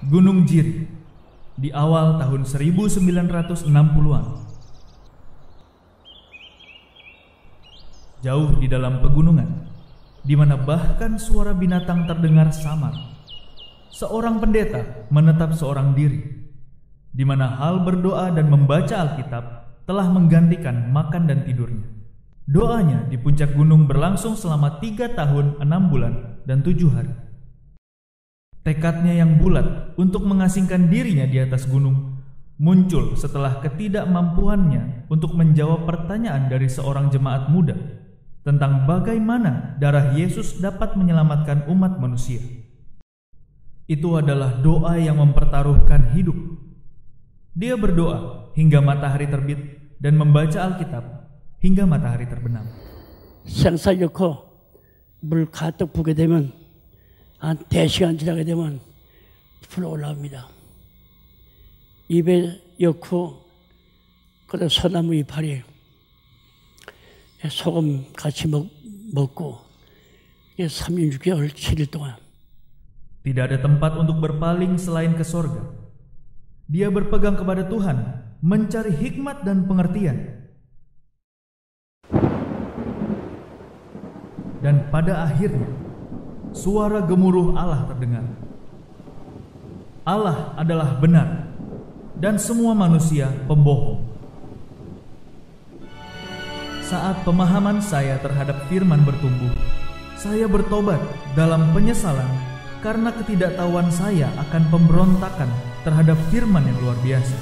Gunung Jiri di awal tahun 1960-an. Jauh di dalam pegunungan, di mana bahkan suara binatang terdengar samar, seorang pendeta menetap seorang diri, di mana hal berdoa dan membaca Alkitab telah menggantikan makan dan tidurnya. Doanya di puncak gunung berlangsung selama 3 tahun 6 bulan dan 7 hari. Tekadnya yang bulat untuk mengasingkan dirinya di atas gunung muncul setelah ketidakmampuannya untuk menjawab pertanyaan dari seorang jemaat muda tentang bagaimana darah Yesus dapat menyelamatkan umat manusia. Itu adalah doa yang mempertaruhkan hidup. Dia berdoa hingga matahari terbit dan membaca Alkitab hingga matahari terbenam. 생사 잃고 물 가득 부게 되면 한 대시간 지나게 되면 불어 올라옵니다. 입에 넣고 그래 소나무 이파리 소금 같이 먹고 36개월 7일 동안. Tidak ada tempat untuk berpaling selain ke sorga. Dia berpegang kepada Tuhan, mencari hikmat dan pengertian. Dan pada akhirnya, suara gemuruh Allah terdengar. Allah adalah benar, dan semua manusia pembohong. Saat pemahaman saya terhadap firman bertumbuh, saya bertobat dalam penyesalan karena ketidaktahuan saya akan pemberontakan terhadap firman yang luar biasa.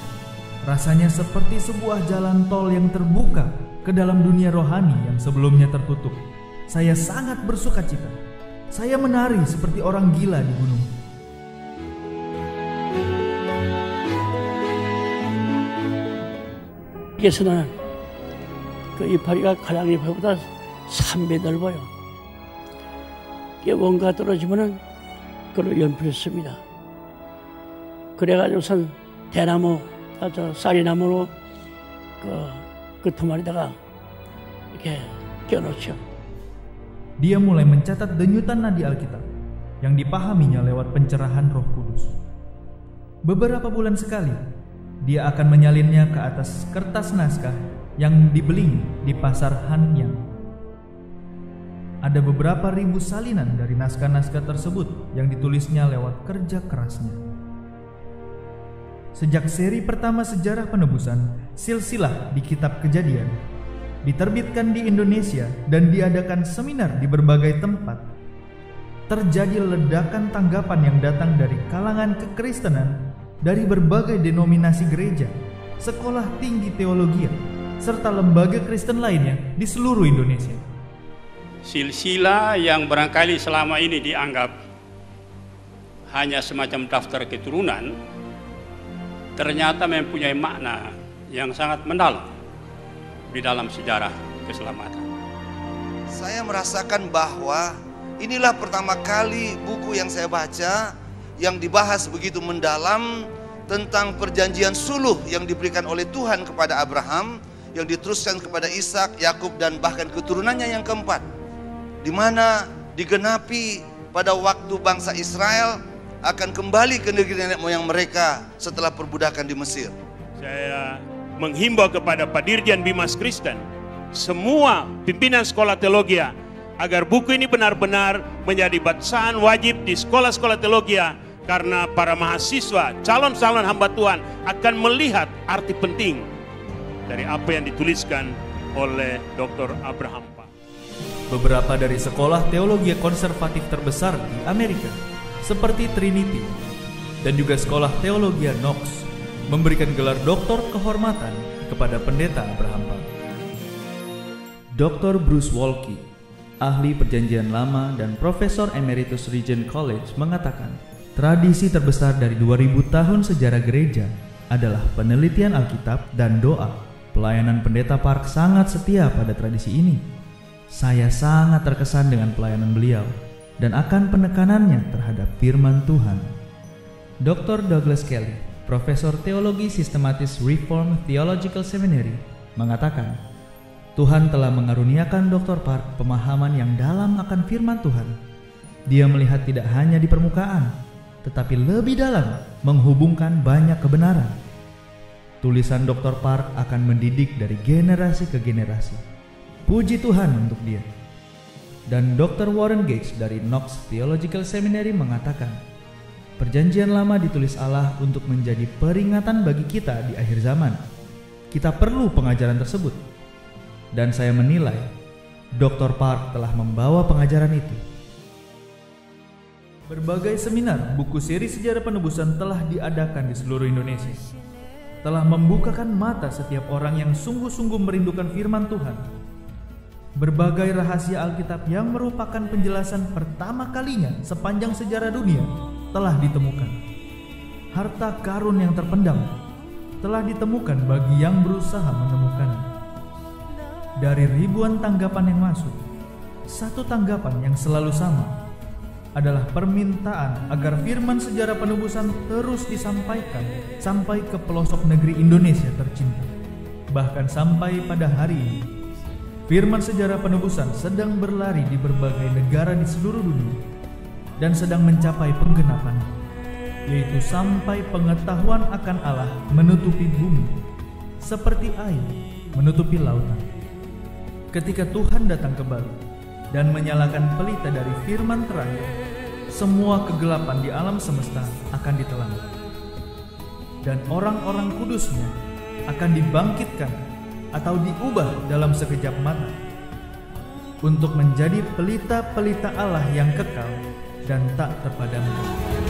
Rasanya seperti sebuah jalan tol yang terbuka ke dalam dunia rohani yang sebelumnya tertutup. Saya sangat bersukacita. Saya menari seperti orang gila di gunung. 여기서는 그 이파리가 가장 이파리보다 3배 넓어요. 이게 뭔가 떨어지면은 그걸 연필습니다. 그래가지고선 대나무, 쌀이나무로 그 두마리다가 이렇게 껴놓죠. Dia mulai mencatat denyutan nadi Alkitab yang dipahaminya lewat pencerahan Roh Kudus. Beberapa bulan sekali, dia akan menyalinnya ke atas kertas naskah yang dibelinya di pasar Hanyang. Ada beberapa ribu salinan dari naskah-naskah tersebut yang ditulisnya lewat kerja kerasnya. Sejak seri pertama sejarah penebusan, silsilah di Kitab Kejadian, diterbitkan di Indonesia dan diadakan seminar di berbagai tempat, terjadi ledakan tanggapan yang datang dari kalangan kekristenan, dari berbagai denominasi gereja, sekolah tinggi teologi, serta lembaga Kristen lainnya di seluruh Indonesia. Silsilah yang barangkali selama ini dianggap hanya semacam daftar keturunan, ternyata mempunyai makna yang sangat mendalam di dalam sejarah keselamatan. Saya merasakan bahwa inilah pertama kali buku yang saya baca yang dibahas begitu mendalam tentang perjanjian suluh yang diberikan oleh Tuhan kepada Abraham, yang diteruskan kepada Ishak, Yakub, dan bahkan keturunannya yang keempat, di mana digenapi pada waktu bangsa Israel akan kembali ke negeri nenek moyang mereka setelah perbudakan di Mesir. Saya menghimbau kepada Pak Dirjen Bimas Kristen, semua pimpinan sekolah teologi, agar buku ini benar-benar menjadi bacaan wajib di sekolah-sekolah teologi, karena para mahasiswa, calon-calon hamba Tuhan akan melihat arti penting dari apa yang dituliskan oleh Dr. Abraham. Beberapa dari sekolah teologi konservatif terbesar di Amerika, seperti Trinity dan juga sekolah teologi Knox, memberikan gelar doktor kehormatan kepada pendeta Abraham Pak. Dr. Bruce Waltke, ahli perjanjian lama dan profesor emeritus Regent College, mengatakan tradisi terbesar dari 2000 tahun sejarah gereja adalah penelitian Alkitab dan doa. Pelayanan pendeta Park sangat setia pada tradisi ini. Saya sangat terkesan dengan pelayanan beliau dan akan penekanannya terhadap firman Tuhan. Dr. Douglas Kelly, Profesor Teologi Sistematis Reformed Theological Seminary, mengatakan, Tuhan telah mengaruniakan Dr. Park pemahaman yang dalam akan firman Tuhan. Dia melihat tidak hanya di permukaan, tetapi lebih dalam menghubungkan banyak kebenaran. Tulisan Dr. Park akan mendidik dari generasi ke generasi. Puji Tuhan untuk dia. Dan Dr. Warren Gage dari Knox Theological Seminary mengatakan, Perjanjian Lama ditulis Allah untuk menjadi peringatan bagi kita di akhir zaman. Kita perlu pengajaran tersebut. Dan saya menilai Dr. Park telah membawa pengajaran itu. Berbagai seminar buku seri sejarah penebusan telah diadakan di seluruh Indonesia. Telah membukakan mata setiap orang yang sungguh-sungguh merindukan firman Tuhan. Berbagai rahasia Alkitab yang merupakan penjelasan pertama kalinya sepanjang sejarah dunia telah ditemukan. Harta karun yang terpendam telah ditemukan bagi yang berusaha menemukannya. Dari ribuan tanggapan yang masuk, satu tanggapan yang selalu sama adalah permintaan agar firman sejarah penebusan terus disampaikan sampai ke pelosok negeri Indonesia tercinta. Bahkan sampai pada hari ini, firman sejarah penebusan sedang berlari di berbagai negara di seluruh dunia dan sedang mencapai penggenapan, yaitu sampai pengetahuan akan Allah menutupi bumi seperti air menutupi lautan. Ketika Tuhan datang kembali dan menyalakan pelita dari firman terakhir, semua kegelapan di alam semesta akan ditelan, dan orang-orang kudusnya akan dibangkitkan atau diubah dalam sekejap mata untuk menjadi pelita-pelita Allah yang kekal dan tak terpadamkan.